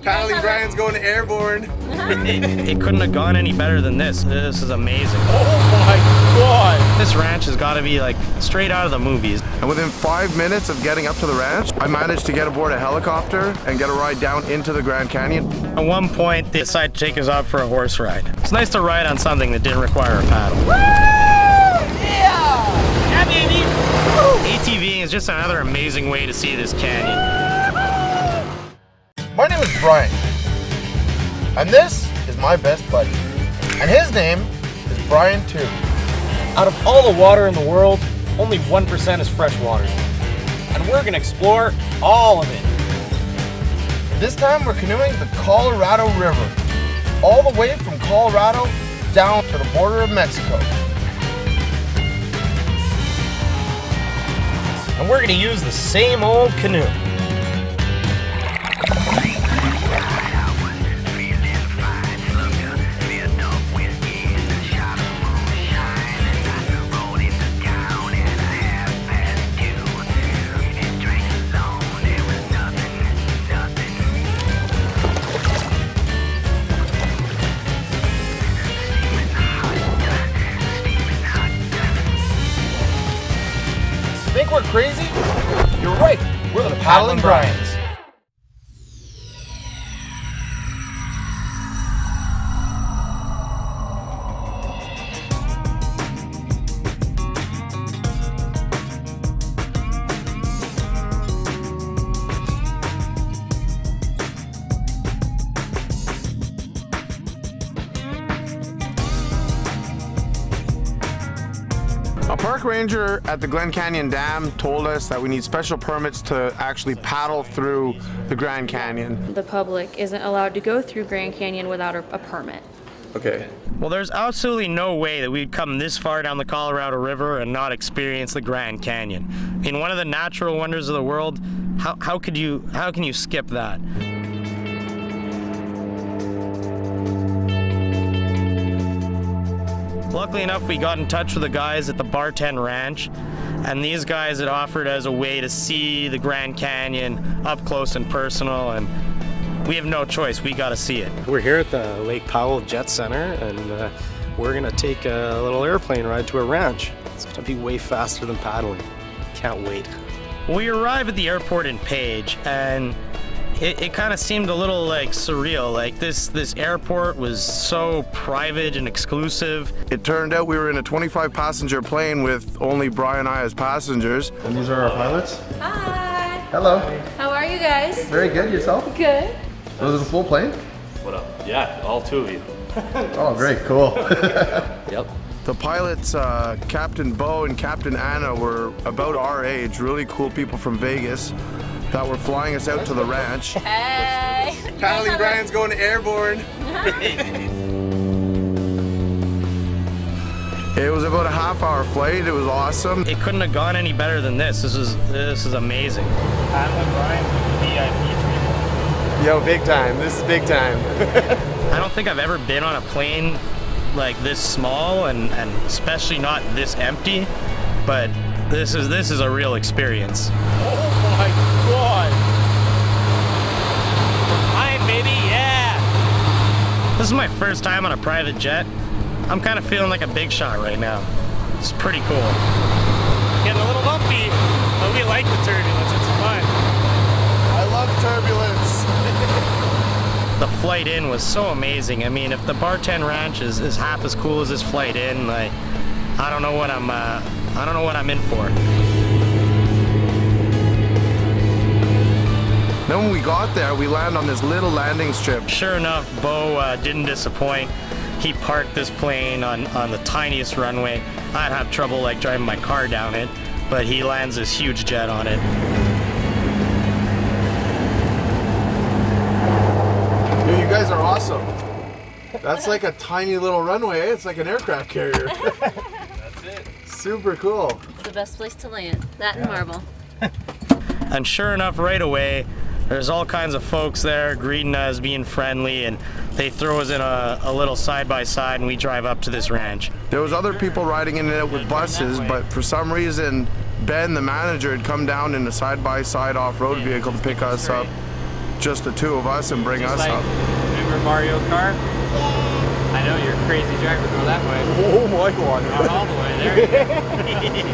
Paddling Bryans going to airborne. It couldn't have gone any better than this. This is amazing. Oh my God! This ranch has got to be like straight out of the movies. And within 5 minutes of getting up to the ranch, I managed to get aboard a helicopter and get a ride down into the Grand Canyon. At one point, they decided to take us out for a horse ride. It's nice to ride on something that didn't require a paddle. Woo! Yeah! Yeah, baby! ATVing is just another amazing way to see this canyon. My name is Brian, and this is my best buddy, and his name is Brian too. Out of all the water in the world, only 1% is fresh water. And we're gonna explore all of it. This time we're canoeing the Colorado River, all the way from Colorado down to the border of Mexico. And we're gonna use the same old canoe. Think we're crazy? You're right. We're the Paddling Bryans. A park ranger at the Glen Canyon Dam told us that we need special permits to actually paddle through the Grand Canyon. The public isn't allowed to go through Grand Canyon without a permit. Okay. Well, there's absolutely no way that we'd come this far down the Colorado River and not experience the Grand Canyon. In one of the natural wonders of the world, how can you skip that? Luckily enough, we got in touch with the guys at the Bar 10 Ranch, and these guys had offered as a way to see the Grand Canyon up close and personal, and we have no choice. We got to see it. We're here at the Lake Powell Jet Center, and we're gonna take a little airplane ride to a ranch. It's gonna be way faster than paddling. Can't wait. We arrive at the airport in Page, and it kind of seemed a little like surreal. Like this airport was so private and exclusive. It turned out we were in a 25-passenger plane with only Brian and I as passengers. And these are our pilots. Hi! Hello. How are you guys? Very good. Yourself? Good. So this is a full plane? What up? Yeah, all two of you. Oh, great. Cool. Yep. The pilots, Captain Bo and Captain Anna, were about our age, really cool people from Vegas that were flying us out to the ranch. Hey! Paddling Bryans going to airborne. It was about a half-hour flight. It was awesome. It couldn't have gone any better than this. This is amazing. Paddling Bryans with the VIP treatment. Yo, big time. This is big time. I don't think I've ever been on a plane like this small, and especially not this empty, but this is a real experience. Oh my God! Hi, baby, yeah! This is my first time on a private jet. I'm kind of feeling like a big shot right now. It's pretty cool. Getting a little bumpy, but we like the turbulence, it's fun. I love turbulence. The flight in was so amazing. I mean, if the Bar 10 Ranch is half as cool as this flight in, like, I don't know what I'm in for. Then when we got there, we landed on this little landing strip. Sure enough, Bo didn't disappoint. He parked this plane on the tiniest runway. I'd have trouble like driving my car down it, but he lands this huge jet on it. Dude, you guys are awesome. That's like a tiny little runway. It's like an aircraft carrier. That's it. Super cool. It's the best place to land. That and Marble. And sure enough, right away, there's all kinds of folks there greeting us, being friendly, and they throw us in a little side-by-side, and we drive up to this ranch. There was other people riding in and out with buses, but for some reason, Ben, the manager, had come down in a side-by-side off-road vehicle to pick us up. just the two of us and bring Just us like, up. remember Mario Kart? I know you're a crazy driver, go that way. Oh my God. Not all the way, there you go.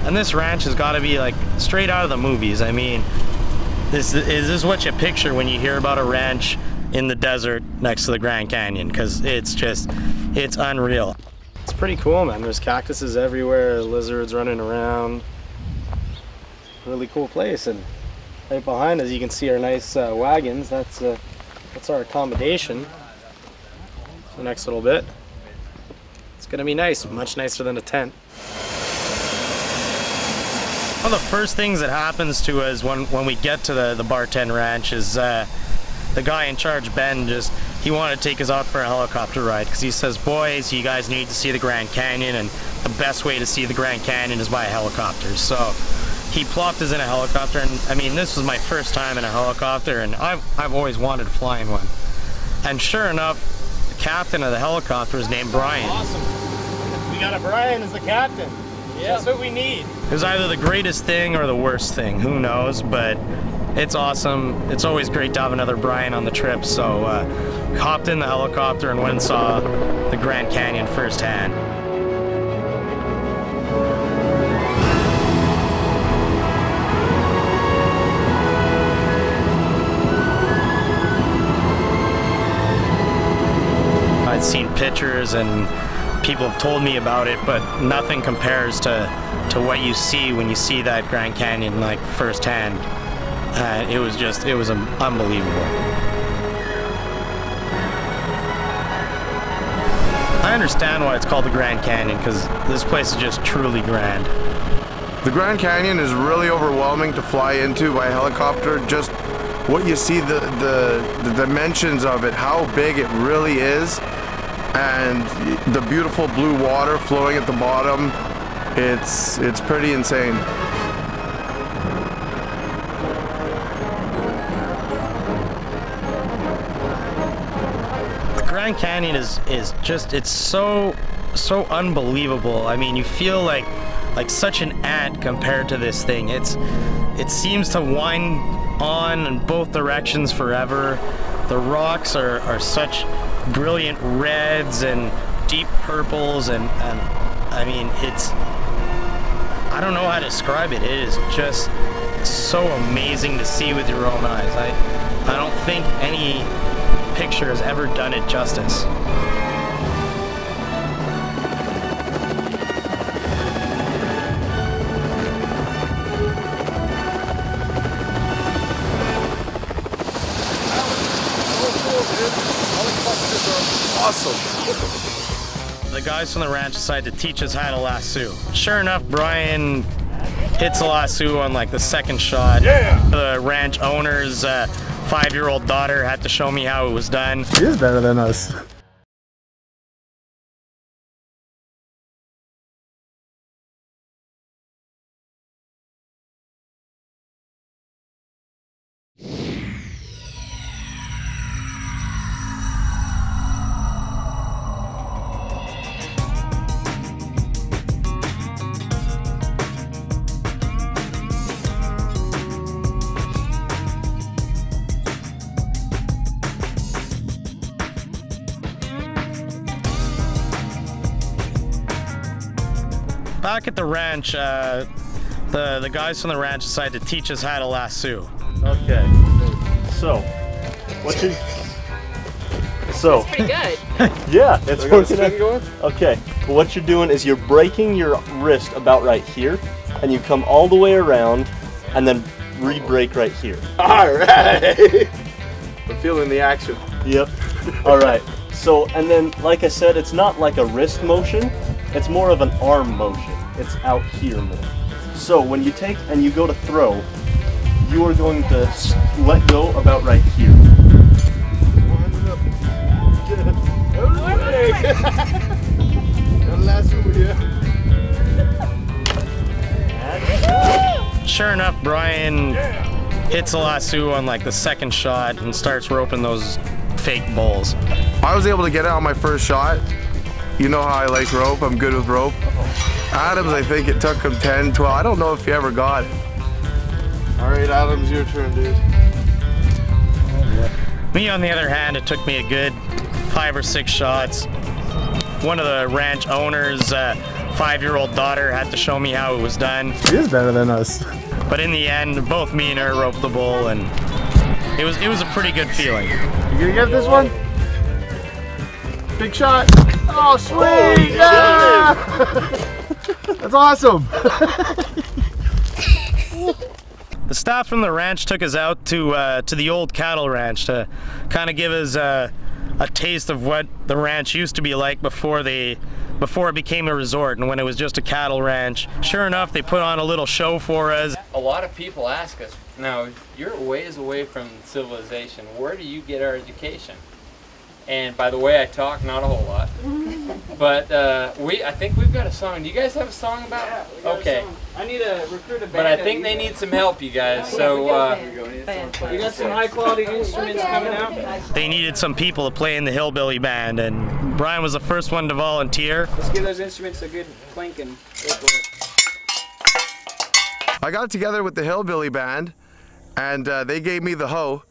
And this ranch has got to be like straight out of the movies. I mean, this is what you picture when you hear about a ranch in the desert next to the Grand Canyon, because it's unreal. It's pretty cool, man. There's cactuses everywhere, lizards running around. Really cool place. And right behind us, you can see our nice wagons. That's our accommodation. The next little bit. It's gonna be nice, much nicer than a tent. One of the first things that happens to us when we get to the Barten Ranch is the guy in charge, Ben, he wanted to take us out for a helicopter ride, because he says, boys, you guys need to see the Grand Canyon, and the best way to see the Grand Canyon is by a helicopter. So he plopped us in a helicopter, and I mean, this was my first time in a helicopter, and I've always wanted to fly in one. And sure enough, the captain of the helicopter is named Brian. Awesome. We got a Brian as the captain. Yeah. That's what we need. It was either the greatest thing or the worst thing, who knows, but it's awesome. It's always great to have another Brian on the trip, so hopped in the helicopter and went and saw the Grand Canyon firsthand. I'd seen pictures and people have told me about it, but nothing compares to what you see when you see that Grand Canyon like firsthand. It was unbelievable. I understand why it's called the Grand Canyon, because this place is just truly grand. The Grand Canyon is really overwhelming to fly into by helicopter. Just what you see, the dimensions of it, how big it really is, and the beautiful blue water flowing at the bottom. It's pretty insane. The Grand Canyon is just, it's so unbelievable. I mean, you feel like such an ant compared to this thing. It seems to wind on in both directions forever. The rocks are such brilliant reds and deep purples, and I mean, I don't know how to describe it. It is just so amazing to see with your own eyes. I don't think any picture has ever done it justice. Awesome. The guys from the ranch decided to teach us how to lasso. Sure enough, Brian hits a lasso on like the second shot. Yeah. The ranch owner's 5-year-old daughter had to show me how it was done. He is better than us. Back at the ranch, the guys from the ranch decided to teach us how to lasso. Okay. So, Pretty good. yeah, it's working out. Okay, well, what you're doing is you're breaking your wrist about right here, and you come all the way around, and then re-break right here. All right. I'm feeling the action. Yep. All right. So, and then, like I said, it's not like a wrist motion. It's more of an arm motion. It's out here more. So when you take and you go to throw, you are going to let go about right here. Sure enough, Brian hits a lasso on like the second shot and starts roping those fake bulls. I was able to get it on my first shot. You know how I like rope, I'm good with rope. Adams, I think it took him 10, 12, I don't know if he ever got it. All right, Adams, your turn, dude. Me, on the other hand, it took me a good 5 or 6 shots. One of the ranch owner's 5-year-old daughter had to show me how it was done. She is better than us. But in the end, both me and her roped the bull, and it was a pretty good feeling. You gonna get this one? Big shot. Oh, sweet! Yeah! That's awesome. The staff from the ranch took us out to the old cattle ranch to kind of give us a taste of what the ranch used to be like before it became a resort and when it was just a cattle ranch. Sure enough, they put on a little show for us. A lot of people ask us, now you're a ways away from civilization, where do you get our education? And by the way I talk, not a whole lot. But I think we've got a song. Do you guys have a song about it? Yeah, okay. I need to recruit a band. But I think they need some help, you guys. So you got some high quality instruments coming out? They needed some people to play in the hillbilly band, and Brian was the first one to volunteer. Let's give those instruments a good clinking. I got together with the hillbilly band, and they gave me the hoe.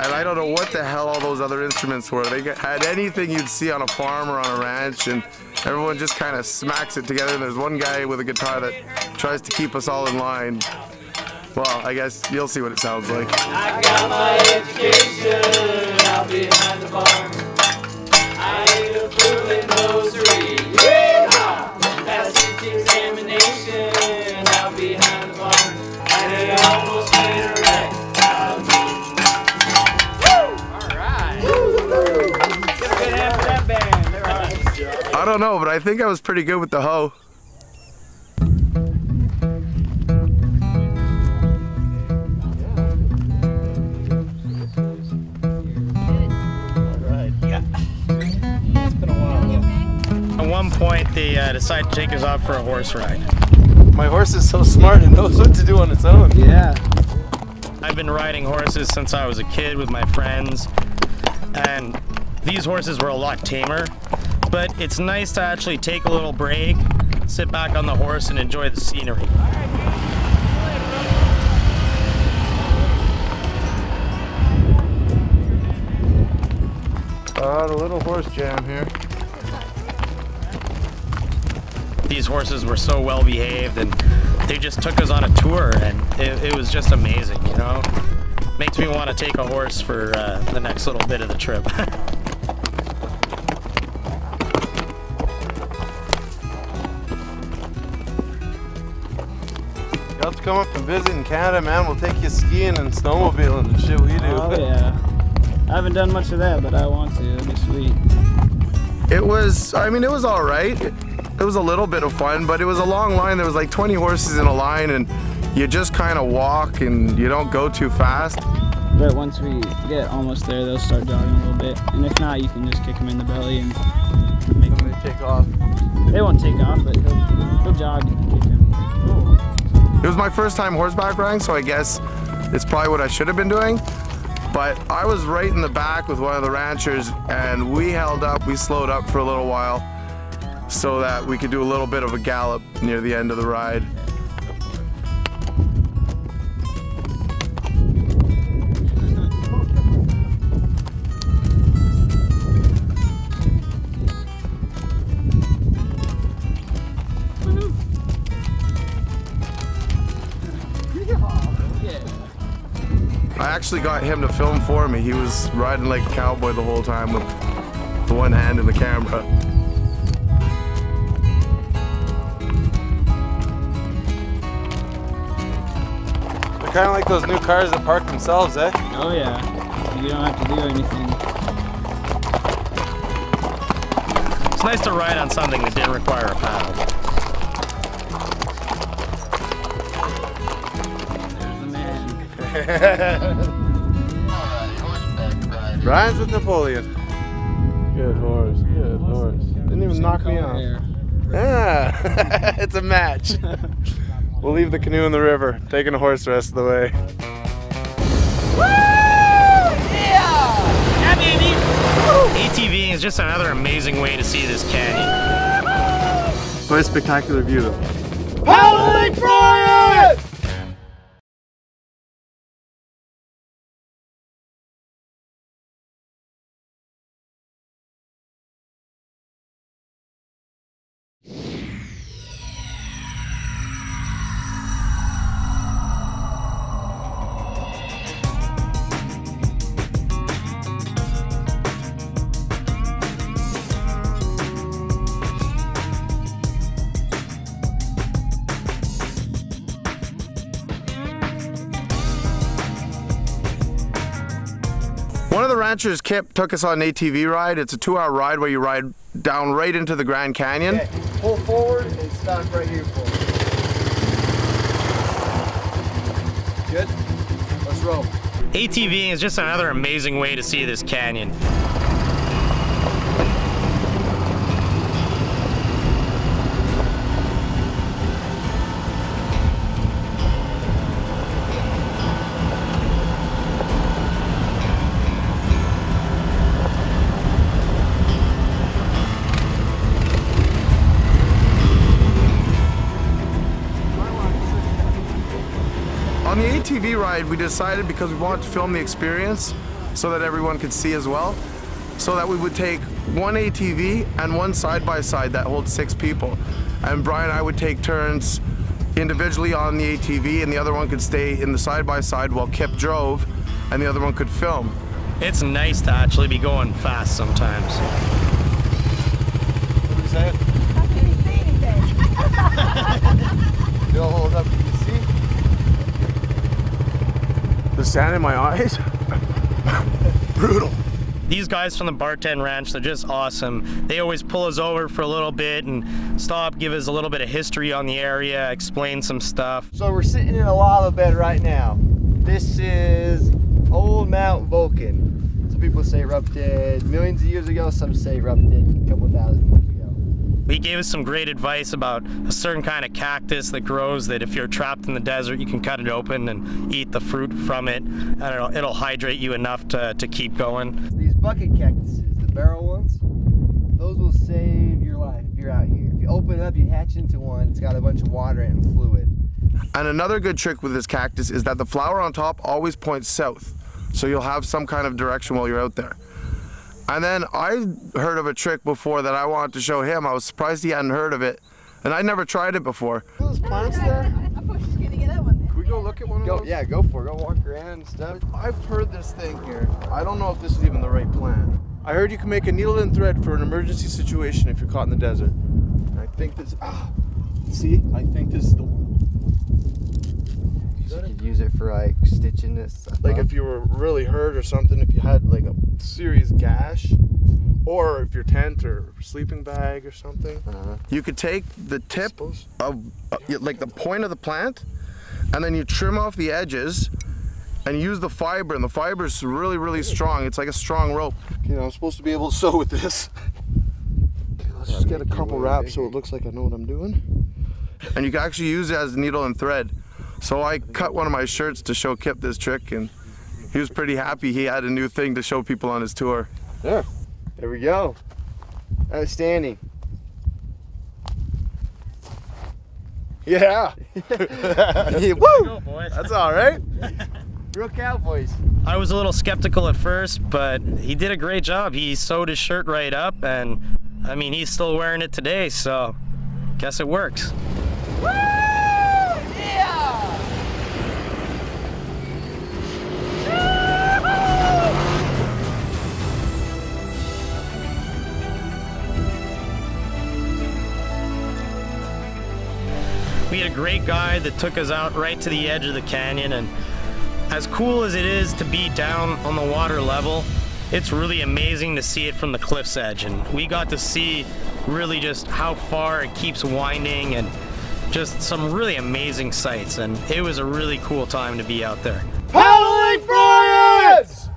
And I don't know what the hell all those other instruments were. They had anything you'd see on a farm or on a ranch, and everyone just kind of smacks it together. And there's one guy with a guitar that tries to keep us all in line. Well, I guess you'll see what it sounds like. I got my education out behind the barn. I ate a fool in nursery. Yeah! Passed the examination out behind the barn. And it almost made a wreck out of me. I don't know, but I think I was pretty good with the hoe. At one point, they decided to take us out for a horse ride. My horse is so smart, it knows what to do on its own. Yeah. I've been riding horses since I was a kid with my friends, and these horses were a lot tamer. But it's nice to actually take a little break, sit back on the horse, and enjoy the scenery. The little horse jam here. These horses were so well behaved, and they just took us on a tour, and it was just amazing, you know? Makes me want to take a horse for the next little bit of the trip. You have to come up and visit in Canada, man. We'll take you skiing and snowmobiling and shit we do. Oh yeah. I haven't done much of that, but I want to. It'll be sweet. It was, I mean, it was all right. It was a little bit of fun, but it was a long line. There was like 20 horses in a line, and you just kind of walk and you don't go too fast. But once we get almost there, they'll start jogging a little bit. And if not, you can just kick them in the belly and make them take off. They won't take off, but he'll jog if you kick him. It was my first time horseback riding, so I guess it's probably what I should have been doing. But I was right in the back with one of the ranchers, and we held up, we slowed up for a little while so that we could do a little bit of a gallop near the end of the ride. I actually got him to film for me. He was riding like a cowboy the whole time with the one hand in the camera. They're kind of like those new cars that park themselves, eh? Oh yeah. You don't have to do anything. It's nice to ride on something that didn't require a paddle. Brian's with Napoleon. Good horse, good horse. Didn't even knock me off. Ah, it's a match. We'll leave the canoe in the river, taking a horse the rest of the way. Woo! Yeah! ATVing is just another amazing way to see this canyon. What a spectacular view though. Paddling Bryans! One of the ranchers, Kip, took us on an ATV ride. It's a 2-hour ride where you ride down right into the Grand Canyon. Okay, pull forward and stop right here for me. Good? Let's roll. ATVing is just another amazing way to see this canyon. On the ATV ride, we decided, because we wanted to film the experience so that everyone could see as well, so that we would take one ATV and one side-by-side that holds 6 people. And Brian and I would take turns individually on the ATV, and the other one could stay in the side-by-side while Kip drove, and the other one could film. It's nice to actually be going fast sometimes. What are you saying? How can you see anything? You'll hold up, you can see? The sand in my eyes? Brutal. These guys from the Barten Ranch, they're just awesome. They always pull us over for a little bit and stop, give us a little bit of history on the area, explain some stuff. So we're sitting in a lava bed right now. This is old Mount Vulcan. Some people say erupted millions of years ago, some say erupted a couple thousand years ago. He gave us some great advice about a certain kind of cactus that grows that if you're trapped in the desert, you can cut it open and eat the fruit from it. And it'll hydrate you enough to keep going. These bucket cactuses, the barrel ones, those will save your life if you're out here. If you open it up, you hatch into one, it's got a bunch of water in it and fluid. And another good trick with this cactus is that the flower on top always points south. So you'll have some kind of direction while you're out there. And then I heard of a trick before that I wanted to show him. I was surprised he hadn't heard of it. And I'd never tried it before. Those plants there? I thought she was gonna get that one. Can we go look at one of those? Yeah, go for it. Go walk around and stuff. I've heard this thing here. I don't know if this is even the right plant. I heard you can make a needle and thread for an emergency situation if you're caught in the desert. And I think this, see? I think this is the one. You could use it for like stitching this. Like if you were really hurt or something, if you had like a serious gash, or if your tent or sleeping bag or something, you could take the tip of like the point of the plant, and then you trim off the edges and use the fiber, and the fiber is really, really strong. It's like a strong rope. You know, I'm supposed to be able to sew with this. Okay, let's just get a couple wraps so it looks like I know what I'm doing. And you can actually use it as a needle and thread. So I cut one of my shirts to show Kip this trick, and he was pretty happy he had a new thing to show people on his tour. Yeah, there we go. Outstanding. Yeah. Woo! That's all right. Real cowboys. I was a little skeptical at first, but he did a great job. He sewed his shirt right up, and I mean, he's still wearing it today, so guess it works. Woo! Yeah! We had a great guide that took us out right to the edge of the canyon, and as cool as it is to be down on the water level, it's really amazing to see it from the cliff's edge. And we got to see really just how far it keeps winding and just some really amazing sights, and it was a really cool time to be out there. Paddling Bryans!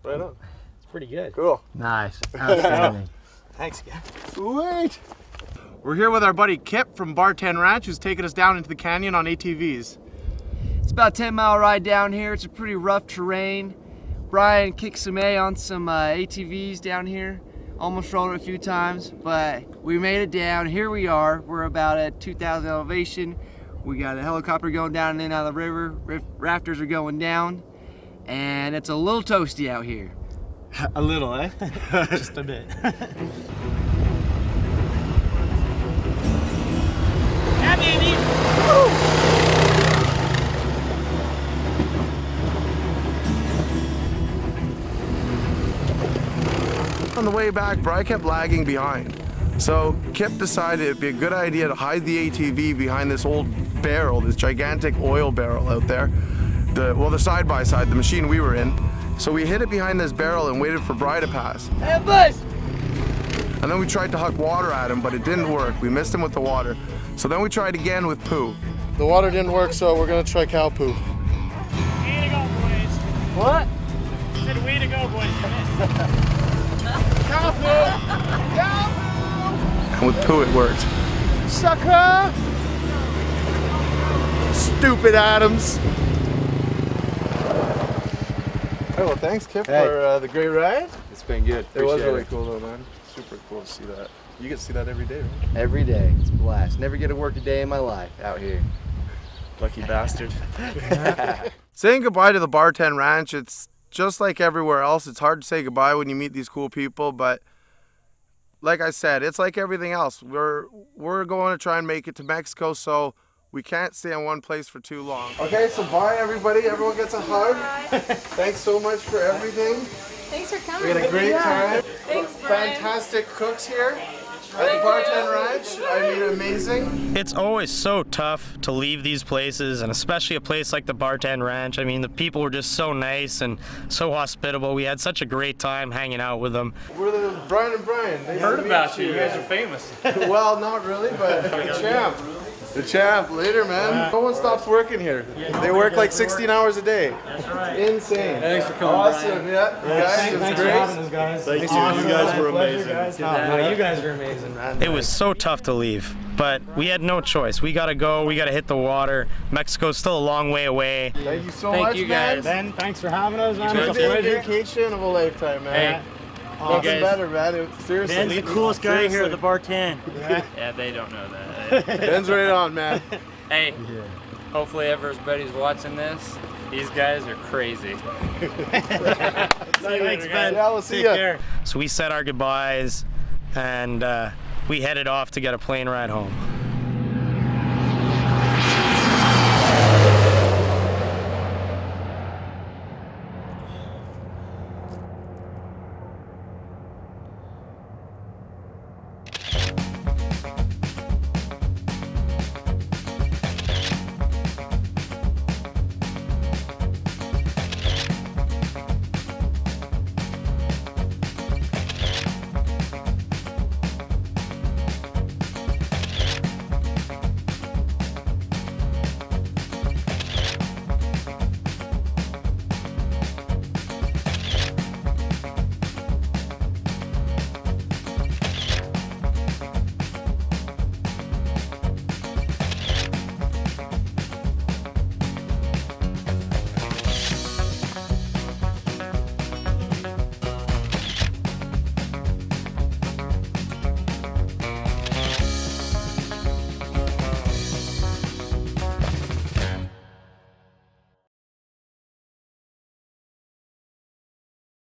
Right on. It's pretty good. Cool. Nice. Outstanding. Thanks, guys. Sweet. We're here with our buddy Kip from Barten Ranch, who's taking us down into the canyon on ATVs. It's about a 10-mile ride down here. It's a pretty rough terrain. Brian kicked some A on some ATVs down here. Almost rolled it a few times, but we made it down. Here we are. We're about at 2,000 elevation. We got a helicopter going down and in out of the river. Rafters are going down, and it's a little toasty out here. A little, eh? Just a bit. Yeah, baby! On the way back, Bri kept lagging behind. So Kip decided it'd be a good idea to hide the ATV behind this old barrel, this gigantic oil barrel out there. the side-by-side, the machine we were in. So we hid it behind this barrel and waited for Bri to pass. Hey, boys! And then we tried to huck water at him, but it didn't work. We missed him with the water. So then we tried again with poo. The water didn't work, so we're gonna try cow poo. Way to go, boys. What? I said way to go, boys. Cow poo! Cow poo! And with poo, it worked. Sucker! Stupid Adams. Hey, well, thanks, Kip, Hey. for the great ride. It's been good. It was Appreciate really cool, though, man. Super cool to see that. You get to see that every day, right? Every day. It's a blast. Never get to work a day in my life out here. Lucky bastard. Saying goodbye to the Bar 10 Ranch, it's just like everywhere else. It's hard to say goodbye when you meet these cool people, but like I said, it's like everything else. We're going to try and make it to Mexico, so we can't stay in one place for too long. Okay, so bye everybody. Everyone gets a hug. Thanks so much for everything. Thanks for coming. We had a great time. Thanks, Brian. Fantastic cooks here at the Bar 10 Ranch. I mean, amazing. It's always so tough to leave these places, and especially a place like the Bar 10 Ranch. I mean, the people were just so nice and so hospitable. We had such a great time hanging out with them. We're the Brian and Brian. Nice Heard to meet about you. You guys are famous. Well, not really, but the champ. The champ, later, man. No one stops working here. They work like 16 hours a day. That's right. Insane. Thanks for coming, awesome, yeah. Guys, it was great. guys. Thank you. You guys were amazing. No, you guys are amazing, man. It was so tough to leave, but we had no choice. We gotta go, we gotta hit the water. Mexico's still a long way away. Thank you so much, you man. guys. Ben, thanks for having us, man. It's a vacation of a lifetime, man. Hey. Nothing guys. better, man. Seriously. Ben's the coolest guy here at the Bar 10. Yeah, they don't know that. Ben's right on, man. Hey, hopefully everybody's watching this. These guys are crazy. Thanks, Ben. Yeah, we'll see Take ya. care. So we said our goodbyes, and we headed off to get a plane ride home.